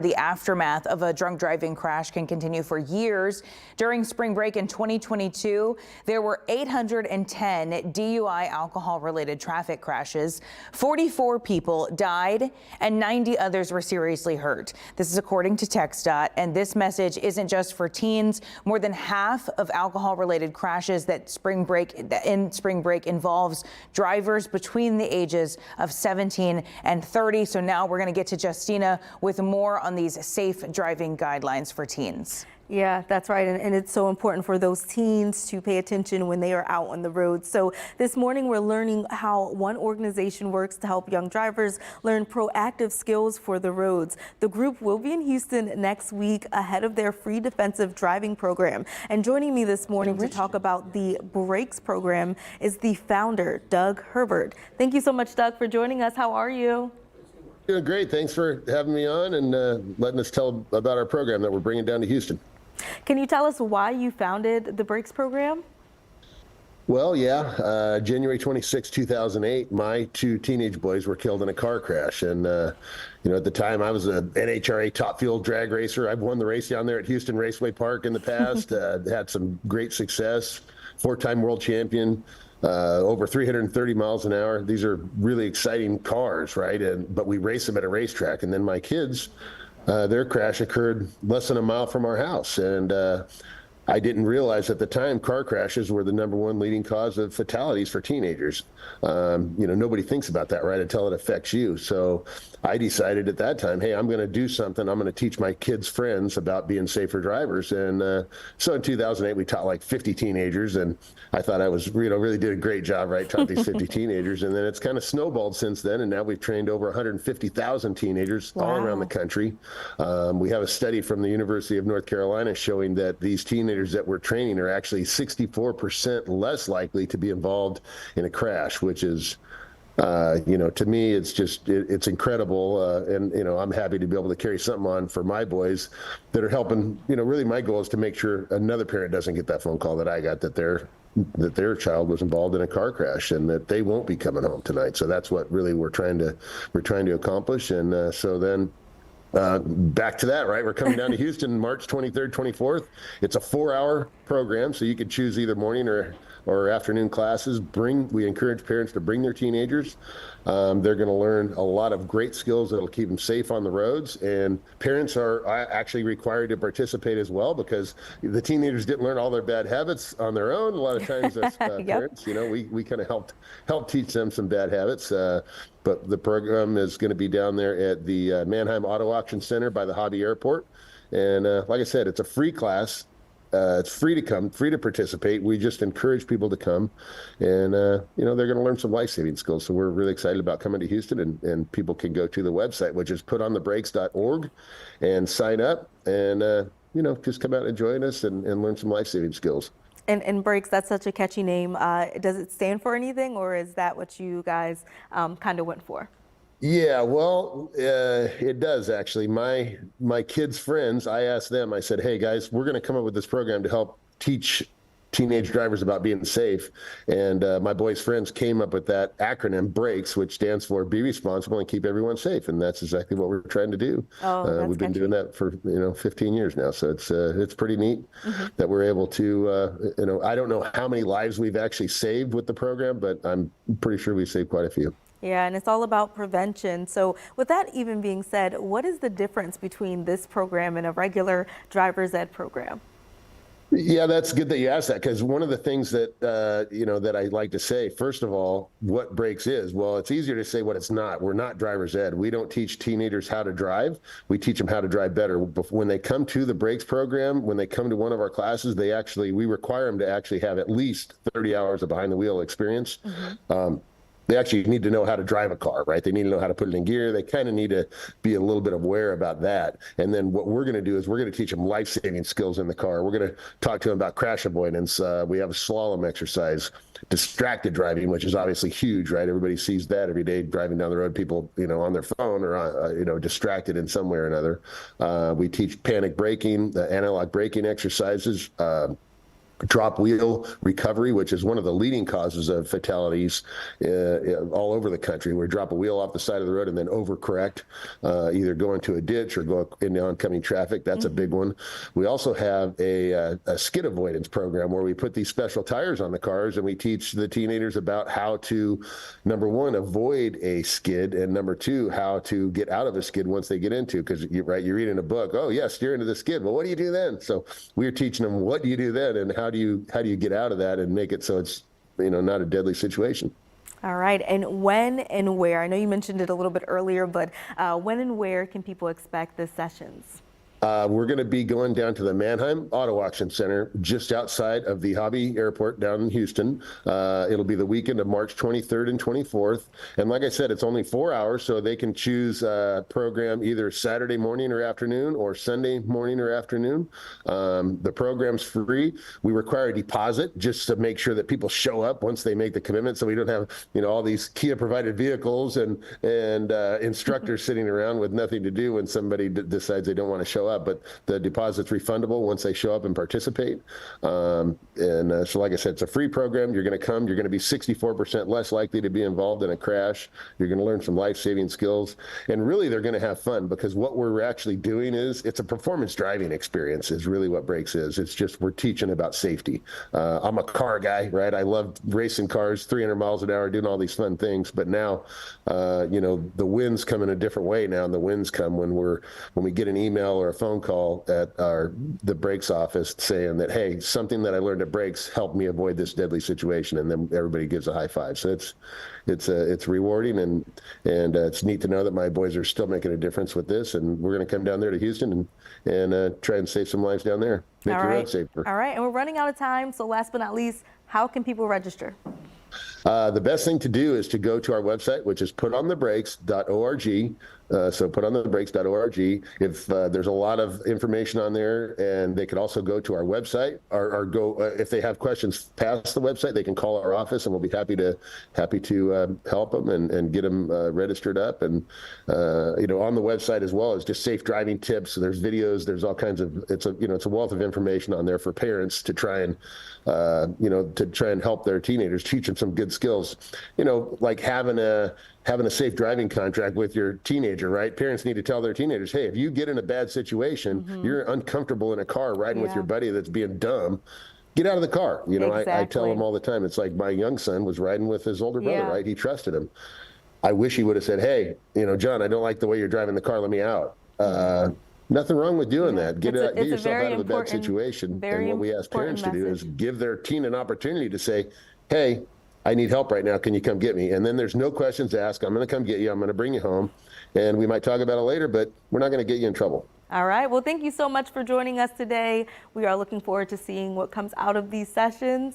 The aftermath of a drunk driving crash can continue for years. During spring break in 2022, there were 810 DUI alcohol-related traffic crashes. 44 people died and 90 others were seriously hurt. This is according to TxDOT, and this message isn't just for teens. More than half of alcohol-related crashes in spring break involves drivers between the ages of 17 and 30. So now we're going to get to Justina with more on these safe driving guidelines for teens. Yeah, that's right. And it's so important for those teens to pay attention when they are out on the road. So this morning we're learning how one organization works to help young drivers learn proactive skills for the roads. The group will be in Houston next week ahead of their free defensive driving program. And joining me this morning to talk about the B.R.A.K.E.S program is the founder, Doug Hebert. Thank you so much, Doug, for joining us. How are you? Doing great. Thanks for having me on and letting us tell about our program that we're bringing down to Houston. Can you tell us why you founded the B.R.A.K.E.S program? Well, yeah, January 26, 2008, my two teenage boys were killed in a car crash. And, at the time I was an NHRA top fuel drag racer. I've won the race down there at Houston Raceway Park in the past, had some great success, 4-time world champion. Over 330 miles an hour. These are really exciting cars, right? But we race them at a racetrack. And then my kids, their crash occurred less than a mile from our house. And I didn't realize at the time car crashes were the #1 leading cause of fatalities for teenagers. Nobody thinks about that, right, until it affects you. So I decided at that time, hey, I'm going to do something. I'm going to teach my kids' friends about being safer drivers. And so in 2008, we taught like 50 teenagers. And I thought I was, really did a great job, right? Taught these 50 teenagers. And then it's kind of snowballed since then. And now we've trained over 150,000 teenagers all around the country. We have a study from the University of North Carolina showing that these teenagers that we're training are actually 64% less likely to be involved in a crash, which is, to me, it's incredible. And I'm happy to be able to carry something on for my boys that are helping. Really my goal is to make sure another parent doesn't get that phone call that I got, that their child was involved in a car crash and that they won't be coming home tonight. So that's what really we're trying to accomplish. And so then back to that, right? We're coming down to Houston March 23rd, 24th. It's a 4-hour program, so you can choose either morning or afternoon classes. We encourage parents to bring their teenagers. They're going to learn a lot of great skills that'll keep them safe on the roads. And parents are actually required to participate as well, because the teenagers didn't learn all their bad habits on their own. A lot of times as parents, we kind of help teach them some bad habits. But the program is going to be down there at the Mannheim Auto Auction Center by the Hobby Airport. And like I said, it's a free class. It's free to come, free to participate. We just encourage people to come, and they're going to learn some life-saving skills. So we're really excited about coming to Houston, and people can go to the website, which is putonthebrakes.org, and sign up, and just come out and join us and learn some life-saving skills. And B.R.A.K.E.S, that's such a catchy name. Does it stand for anything, or is that what you guys kind of went for? Yeah, well, it does actually. My kids' friends, I asked them, I said, hey guys, we're going to come up with this program to help teach teenage drivers about being safe. And my boys' friends came up with that acronym, B.R.A.K.E.S, which stands for Be Responsible and Keep Everyone Safe. And that's exactly what we're trying to do. We've been doing that for 15 years now. So it's pretty neat that we're able to, I don't know how many lives we've actually saved with the program, but I'm pretty sure we've saved quite a few. Yeah, and it's all about prevention. So with that even being said, what is the difference between this program and a regular driver's ed program? Yeah, that's good that you asked that, because one of the things that, that I like to say, first of all, what B.R.A.K.E.S is, well, it's easier to say what it's not. We're not driver's ed. We don't teach teenagers how to drive. We teach them how to drive better. When they come to the B.R.A.K.E.S program, when they come to one of our classes, we require them to actually have at least 30 hours of behind the wheel experience. They actually need to know how to drive a car, right? They need to know how to put it in gear. They kind of need to be a little bit aware about that. And then what we're going to do is we're going to teach them life-saving skills in the car. We're going to talk to them about crash avoidance. We have a slalom exercise, distracted driving, which is obviously huge, right? Everybody sees that every day driving down the road, people, on their phone or, distracted in some way or another. We teach panic braking, analog braking exercises, drop wheel recovery, which is one of the leading causes of fatalities all over the country, where you drop a wheel off the side of the road and then overcorrect, either go into a ditch or go into oncoming traffic. That's a big one. We also have a skid avoidance program where we put these special tires on the cars and we teach the teenagers about how to, number one, avoid a skid, and number two, how to get out of a skid once they get into, because you read in a book, oh yeah, steer into the skid. Well, what do you do then? So we're teaching them what do you do then and how do you get out of that and make it so it's not a deadly situation. All right, and when and where, I know you mentioned it a little bit earlier, but when and where can people expect the sessions? We're going to be going down to the Mannheim Auto Auction Center, just outside of the Hobby Airport down in Houston. It'll be the weekend of March 23rd and 24th. And like I said, it's only 4 hours, so they can choose a program either Saturday morning or afternoon or Sunday morning or afternoon. The program's free. We require a deposit just to make sure that people show up once they make the commitment, so we don't have all these Kia-provided vehicles and instructors sitting around with nothing to do when somebody decides they don't want to show up. But the deposit's refundable once they show up and participate. So like I said, it's a free program. You're going to come. You're going to be 64% less likely to be involved in a crash. You're going to learn some life-saving skills. And really, they're going to have fun, because what we're actually doing is it's a performance driving experience is really what B.R.A.K.E.S is. It's just we're teaching about safety. I'm a car guy, right? I love racing cars, 300 miles an hour, doing all these fun things. But now, the wins come in a different way now. And the wins come when we get an email or a phone call at the B.R.A.K.E.S office saying that, hey, something that I learned at B.R.A.K.E.S helped me avoid this deadly situation, and then everybody gives a high five. So it's rewarding, and it's neat to know that my boys are still making a difference with this, and we're going to come down there to Houston and try and save some lives down there, make the road safer. All right, and we're running out of time, so last but not least, how can people register? The best thing to do is to go to our website, which is putonthebrakes.org. So putonthebrakes.org. If there's a lot of information on there, and they could also go to our website or go if they have questions past the website, they can call our office, and we'll be happy to help them and get them registered up. And on the website as well as just safe driving tips. So there's videos. There's all kinds of it's a wealth of information on there for parents to try and help their teenagers, teach them some good skills. Like having a safe driving contract with your teenager, right? Parents need to tell their teenagers, hey, if you get in a bad situation, you're uncomfortable in a car riding with your buddy that's being dumb, get out of the car. I tell them all the time, it's like my young son was riding with his older brother, right? He trusted him. I wish he would have said, hey, John, I don't like the way you're driving the car. Let me out. Nothing wrong with doing that. Get yourself out of a bad situation. And what we ask parents to do is give their teen an opportunity to say, hey, I need help right now. Can you come get me? And then there's no questions to ask. I'm going to come get you. I'm going to bring you home. And we might talk about it later, but we're not going to get you in trouble. All right. Well, thank you so much for joining us today. We are looking forward to seeing what comes out of these sessions.